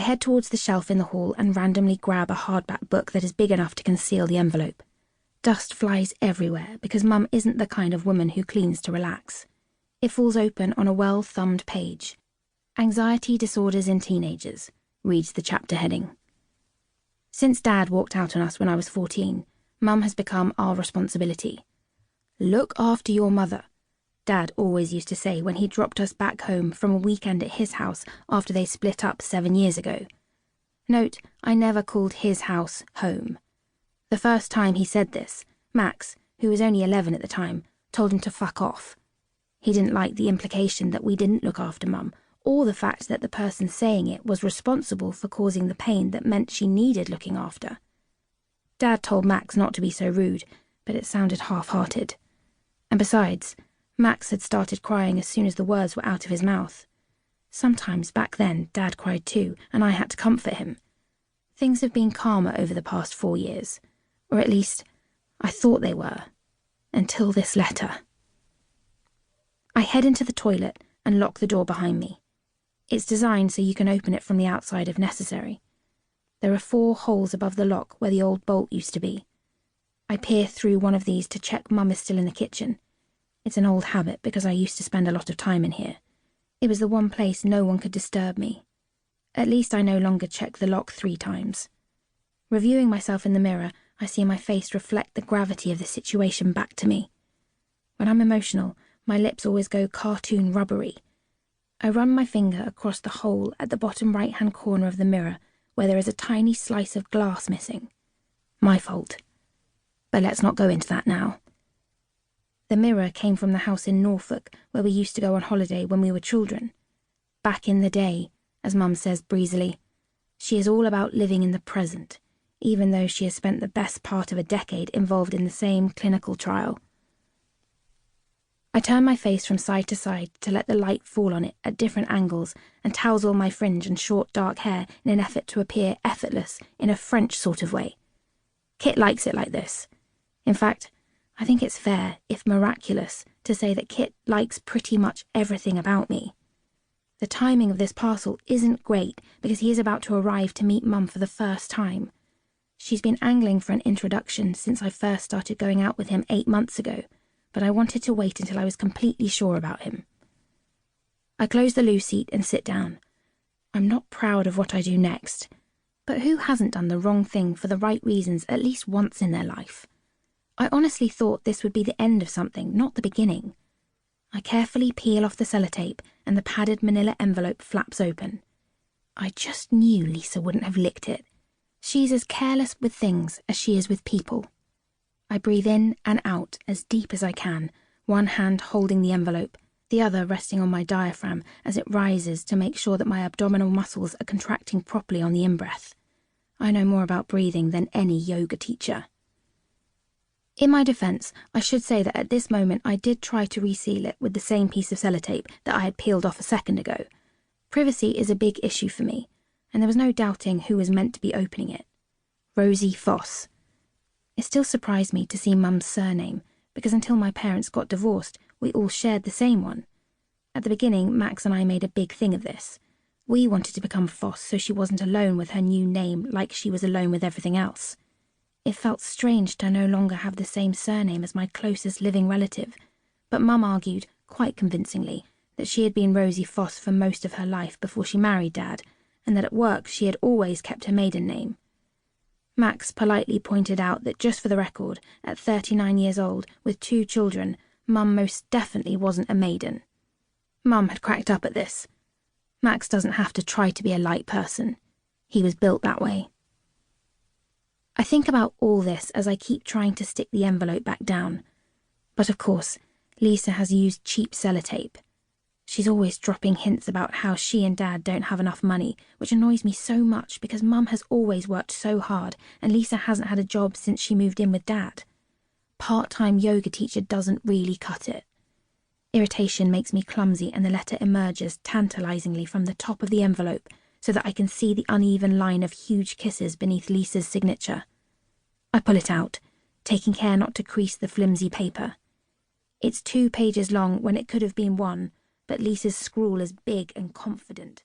head towards the shelf in the hall and randomly grab a hardback book that is big enough to conceal the envelope. Dust flies everywhere because Mum isn't the kind of woman who cleans to relax. It falls open on a well-thumbed page. Anxiety disorders in teenagers, reads the chapter heading. Since Dad walked out on us when I was 14, Mum has become our responsibility. Look after your mother, Dad always used to say when he dropped us back home from a weekend at his house after they split up 7 years ago. Note, I never called his house home. The first time he said this, Max, who was only 11 at the time, told him to fuck off. He didn't like the implication that we didn't look after Mum, or the fact that the person saying it was responsible for causing the pain that meant she needed looking after. Dad told Max not to be so rude, but it sounded half-hearted. And besides, Max had started crying as soon as the words were out of his mouth. Sometimes back then, Dad cried too, and I had to comfort him. Things have been calmer over the past 4 years, or at least, I thought they were, until this letter. I head into the toilet and lock the door behind me. It's designed so you can open it from the outside if necessary. There are 4 holes above the lock where the old bolt used to be. I peer through one of these to check Mum is still in the kitchen. It's an old habit because I used to spend a lot of time in here. It was the one place no one could disturb me. At least I no longer check the lock 3 times. Reviewing myself in the mirror, I see my face reflect the gravity of the situation back to me. When I'm emotional, my lips always go cartoon rubbery. I run my finger across the hole at the bottom right-hand corner of the mirror where there is a tiny slice of glass missing. My fault. But let's not go into that now. The mirror came from the house in Norfolk where we used to go on holiday when we were children. Back in the day, as Mum says breezily, she is all about living in the present, even though she has spent the best part of a decade involved in the same clinical trial. I turn my face from side to side to let the light fall on it at different angles and tousle my fringe and short dark hair in an effort to appear effortless in a French sort of way. Kit likes it like this. In fact, I think it's fair, if miraculous, to say that Kit likes pretty much everything about me. The timing of this parcel isn't great because he is about to arrive to meet Mum for the first time. She's been angling for an introduction since I first started going out with him 8 months ago, but I wanted to wait until I was completely sure about him. I close the loo seat and sit down. I'm not proud of what I do next, but who hasn't done the wrong thing for the right reasons at least once in their life? I honestly thought this would be the end of something, not the beginning. I carefully peel off the sellotape and the padded manila envelope flaps open. I just knew Lisa wouldn't have licked it. She's as careless with things as she is with people. I breathe in and out as deep as I can, one hand holding the envelope, the other resting on my diaphragm as it rises to make sure that my abdominal muscles are contracting properly on the in-breath. I know more about breathing than any yoga teacher. In my defense, I should say that at this moment I did try to reseal it with the same piece of sellotape that I had peeled off a second ago. Privacy is a big issue for me, and there was no doubting who was meant to be opening it. Rosie Foss. It still surprised me to see Mum's surname, because until my parents got divorced, we all shared the same one. At the beginning, Max and I made a big thing of this. We wanted to become Foss so she wasn't alone with her new name like she was alone with everything else. It felt strange to no longer have the same surname as my closest living relative, but Mum argued, quite convincingly, that she had been Rosie Foss for most of her life before she married Dad, and that at work she had always kept her maiden name. Max politely pointed out that just for the record, at 39 years old, with 2 children, Mum most definitely wasn't a maiden. Mum had cracked up at this. Max doesn't have to try to be a light person. He was built that way. I think about all this as I keep trying to stick the envelope back down. But of course, Lisa has used cheap sellotape. She's always dropping hints about how she and Dad don't have enough money, which annoys me so much because Mum has always worked so hard and Lisa hasn't had a job since she moved in with Dad. Part-time yoga teacher doesn't really cut it. Irritation makes me clumsy and the letter emerges tantalizingly from the top of the envelope so that I can see the uneven line of huge kisses beneath Lisa's signature. I pull it out, taking care not to crease the flimsy paper. It's 2 pages long when it could have been 1, but Lisa's scrawl is big and confident.